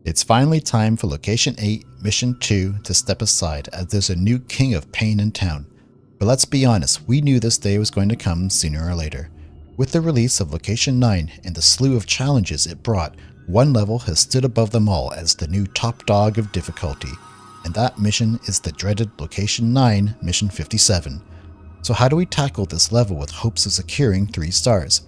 It's finally time for Location 8, Mission 2 to step aside as there's a new king of pain in town. But let's be honest, we knew this day was going to come sooner or later. With the release of Location 9 and the slew of challenges it brought, one level has stood above them all as the new top dog of difficulty. And that mission is the dreaded Location 9, Mission 57. So how do we tackle this level with hopes of securing 3 stars?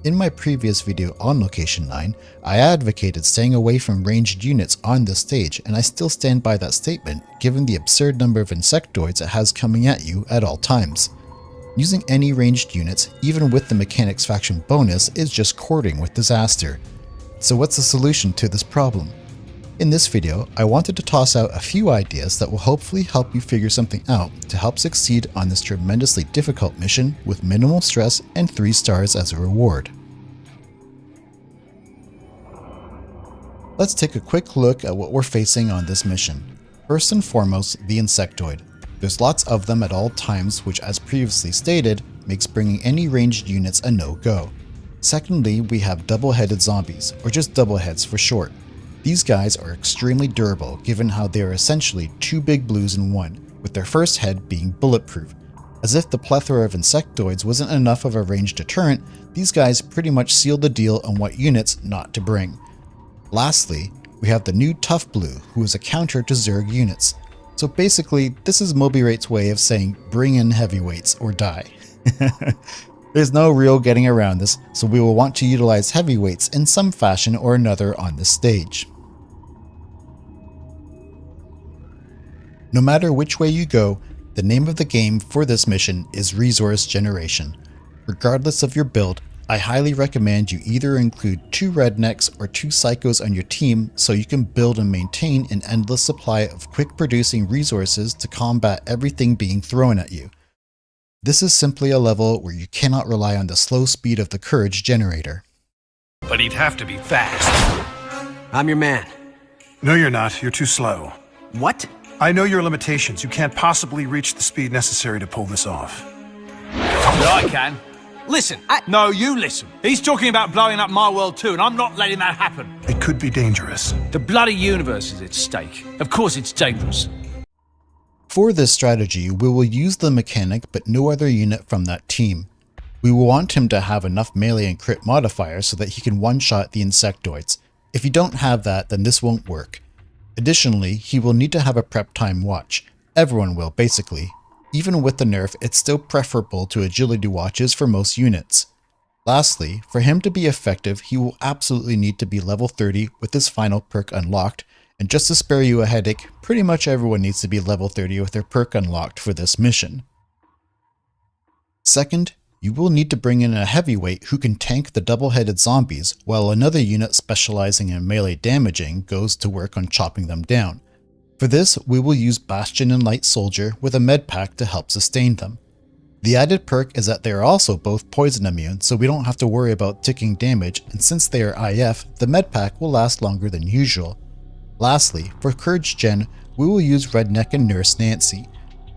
In my previous video on Location 9, I advocated staying away from ranged units on this stage, and I still stand by that statement given the absurd number of insectoids it has coming at you at all times. Using any ranged units, even with the Mechanics faction bonus, is just courting with disaster. So what's the solution to this problem? In this video, I wanted to toss out a few ideas that will hopefully help you figure something out to help succeed on this tremendously difficult mission with minimal stress and 3 stars as a reward. Let's take a quick look at what we're facing on this mission. First and foremost, the insectoid. There's lots of them at all times, which, as previously stated, makes bringing any ranged units a no-go. Secondly, we have double-headed zombies, or just doubleheads for short. These guys are extremely durable given how they are essentially 2 big blues in one, with their first head being bulletproof. As if the plethora of insectoids wasn't enough of a ranged deterrent, these guys pretty much seal the deal on what units not to bring. Lastly, we have the new Tough Blue, who is a counter to Zerg units. So basically, this is Moby Rate's way of saying bring in heavyweights or die. There's no real getting around this, so we will want to utilize heavyweights in some fashion or another on this stage. No matter which way you go, the name of the game for this mission is resource generation. Regardless of your build, I highly recommend you either include 2 rednecks or 2 psychos on your team so you can build and maintain an endless supply of quick producing resources to combat everything being thrown at you. This is simply a level where you cannot rely on the slow speed of the courage generator. But he'd have to be fast. I'm your man. No, you're not. You're too slow. What? I know your limitations. You can't possibly reach the speed necessary to pull this off. But I can. Listen, No, you listen. He's talking about blowing up my world too, and I'm not letting that happen. It could be dangerous. The bloody universe is at stake. Of course it's dangerous. For this strategy, we will use the mechanic but no other unit from that team. We will want him to have enough melee and crit modifiers so that he can one-shot the insectoids. If you don't have that, then this won't work. Additionally, he will need to have a prep time watch. Everyone will, basically. Even with the nerf, it's still preferable to agility watches for most units. Lastly, for him to be effective, he will absolutely need to be level 30 with his final perk unlocked, and just to spare you a headache, pretty much everyone needs to be level 30 with their perk unlocked for this mission. Second, you will need to bring in a heavyweight who can tank the double-headed zombies, while another unit specializing in melee damaging goes to work on chopping them down. For this, we will use Bastion and Light Soldier with a med pack to help sustain them. The added perk is that they are also both poison immune, so we don't have to worry about ticking damage, and since they are IF, the med pack will last longer than usual. Lastly, for Courage Gen, we will use Redneck and Nurse Nancy.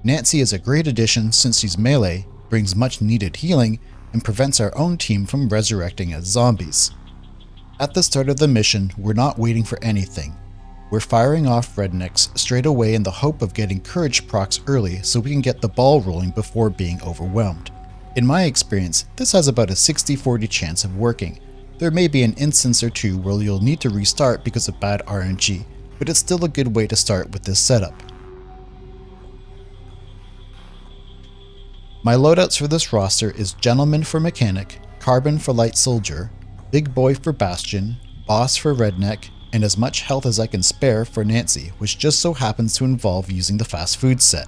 Nancy is a great addition since she's melee, brings much needed healing, and prevents our own team from resurrecting as zombies. At the start of the mission, we're not waiting for anything. We're firing off Rednecks straight away in the hope of getting Courage procs early so we can get the ball rolling before being overwhelmed. In my experience, this has about a 60-40 chance of working. There may be an instance or two where you'll need to restart because of bad RNG, but it's still a good way to start with this setup. My loadouts for this roster is Gentleman for Mechanic, Carbon for Light Soldier, Big Boy for Bastion, Boss for Redneck, and as much health as I can spare for Nancy, which just so happens to involve using the fast food set.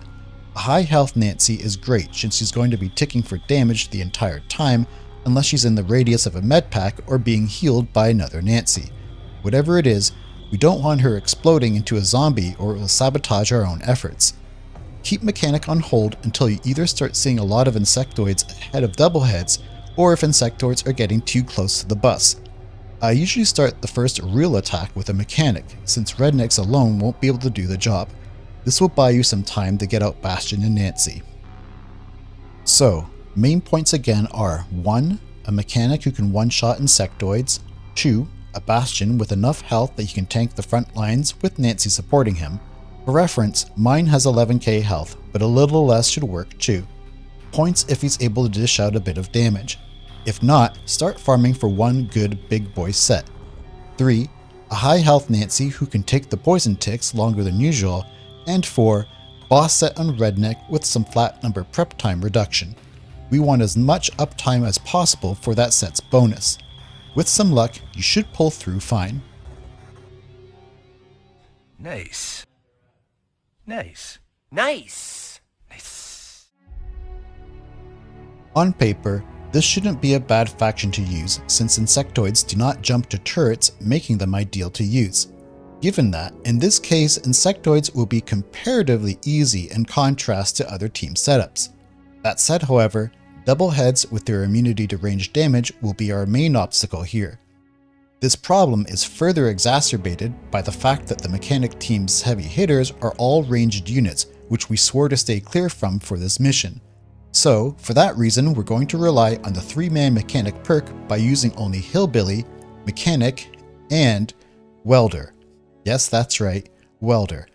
A high health Nancy is great since she's going to be ticking for damage the entire time, unless she's in the radius of a med pack or being healed by another Nancy. Whatever it is, we don't want her exploding into a zombie or it will sabotage our own efforts. Keep Mechanic on hold until you either start seeing a lot of insectoids ahead of doubleheads, or if insectoids are getting too close to the bus. I usually start the first real attack with a Mechanic, since Rednecks alone won't be able to do the job. This will buy you some time to get out Bastion and Nancy. So, main points again are 1. A Mechanic who can one-shot insectoids, 2. a Bastion with enough health that he can tank the front lines with Nancy supporting him. For reference, mine has 11k health, but a little less should work too. Points if he's able to dish out a bit of damage. If not, start farming for one good big boy set. 3. A high health Nancy who can take the poison ticks longer than usual. And 4. Boss set on Redneck with some flat number prep time reduction. We want as much uptime as possible for that set's bonus. With some luck, you should pull through fine. Nice. Nice. Nice. Nice. On paper, this shouldn't be a bad faction to use since insectoids do not jump to turrets, making them ideal to use. Given that, in this case, insectoids will be comparatively easy in contrast to other team setups. That said, however, double heads with their immunity to ranged damage will be our main obstacle here. This problem is further exacerbated by the fact that the mechanic team's heavy hitters are all ranged units, which we swore to stay clear from for this mission. So, for that reason, we're going to rely on the 3-man mechanic perk by using only Hillbilly, Mechanic, and Welder. Yes, that's right, Welder.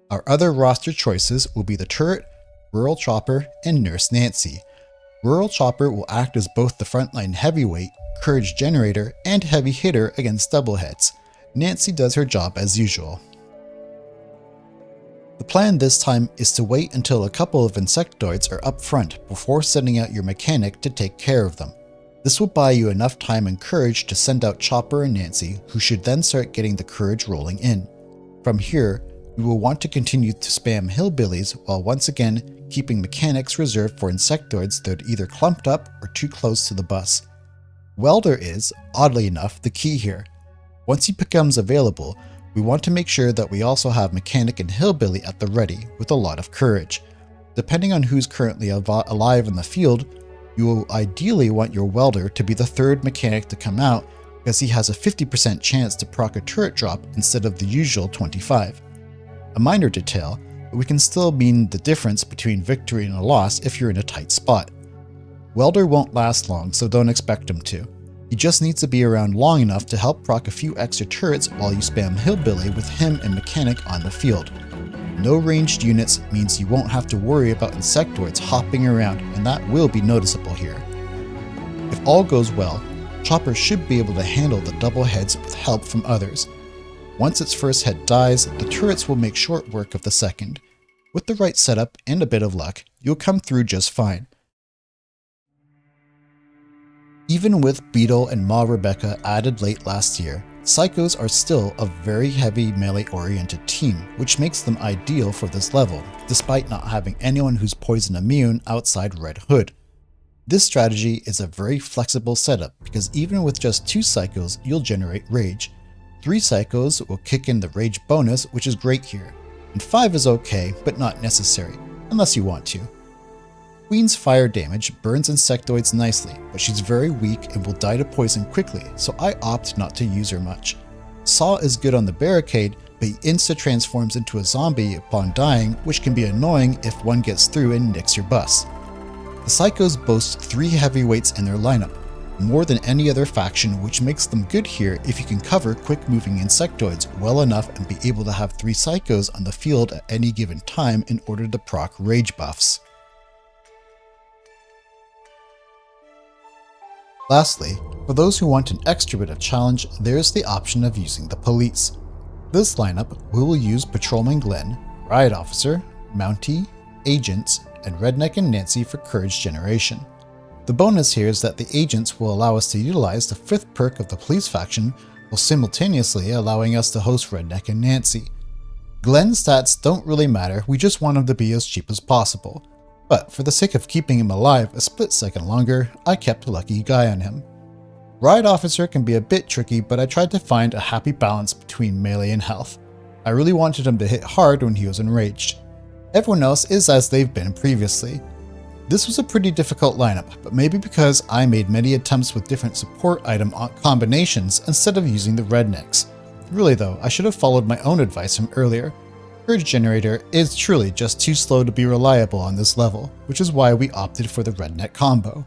Our other roster choices will be the Turret, Rural Chopper, and Nurse Nancy. Rural Chopper will act as both the frontline heavyweight, courage generator, and heavy hitter against doubleheads. Nancy does her job as usual. The plan this time is to wait until a couple of insectoids are up front before sending out your mechanic to take care of them. This will buy you enough time and courage to send out Chopper and Nancy, who should then start getting the courage rolling in. From here, we will want to continue to spam hillbillies while once again keeping mechanics reserved for insectoids that are either clumped up or too close to the bus. Welder is, oddly enough, the key here. Once he becomes available, we want to make sure that we also have Mechanic and Hillbilly at the ready with a lot of courage. Depending on who's currently alive in the field, you will ideally want your Welder to be the third Mechanic to come out because he has a 50% chance to proc a turret drop instead of the usual 25. A minor detail, but we can still mean the difference between victory and a loss if you're in a tight spot. Welder won't last long, so don't expect him to. He just needs to be around long enough to help proc a few extra turrets while you spam Hillbilly with him and Mechanic on the field. No ranged units means you won't have to worry about insectoids hopping around, and that will be noticeable here. If all goes well, Chopper should be able to handle the double heads with help from others. Once its first head dies, the turrets will make short work of the second. With the right setup and a bit of luck, you'll come through just fine. Even with Beetle and Ma Rebecca added late last year, Psychos are still a very heavy melee-oriented team, which makes them ideal for this level, despite not having anyone who's poison immune outside Red Hood. This strategy is a very flexible setup because even with just 2 Psychos, you'll generate rage. 3 Psychos will kick in the rage bonus, which is great here, and 5 is okay, but not necessary, unless you want to. Queen's fire damage burns insectoids nicely, but she's very weak and will die to poison quickly, so I opt not to use her much. Saw is good on the barricade, but he insta-transforms into a zombie upon dying, which can be annoying if one gets through and nicks your bus. The Psychos boast 3 heavyweights in their lineup, more than any other faction, which makes them good here if you can cover quick-moving insectoids well enough and be able to have 3 Psychos on the field at any given time in order to proc rage buffs. Lastly, for those who want an extra bit of challenge, there's the option of using the police. This lineup, we will use Patrolman Glenn, Riot Officer, Mountie, Agents, and Redneck and Nancy for courage generation. The bonus here is that the agents will allow us to utilize the 5th perk of the police faction while simultaneously allowing us to host Redneck and Nancy. Glenn's stats don't really matter, we just want him to be as cheap as possible. But for the sake of keeping him alive a split second longer, I kept Lucky Guy on him. Riot Officer can be a bit tricky, but I tried to find a happy balance between melee and health. I really wanted him to hit hard when he was enraged. Everyone else is as they've been previously. This was a pretty difficult lineup, but maybe because I made many attempts with different support item combinations instead of using the Rednecks. Really though, I should have followed my own advice from earlier. Courage Generator is truly just too slow to be reliable on this level, which is why we opted for the Redneck combo.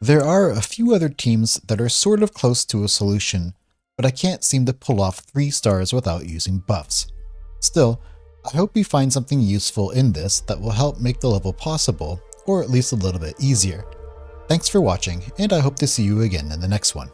There are a few other teams that are sort of close to a solution, but I can't seem to pull off 3 stars without using buffs. Still, I hope you find something useful in this that will help make the level possible, or at least a little bit easier. Thanks for watching, and I hope to see you again in the next one.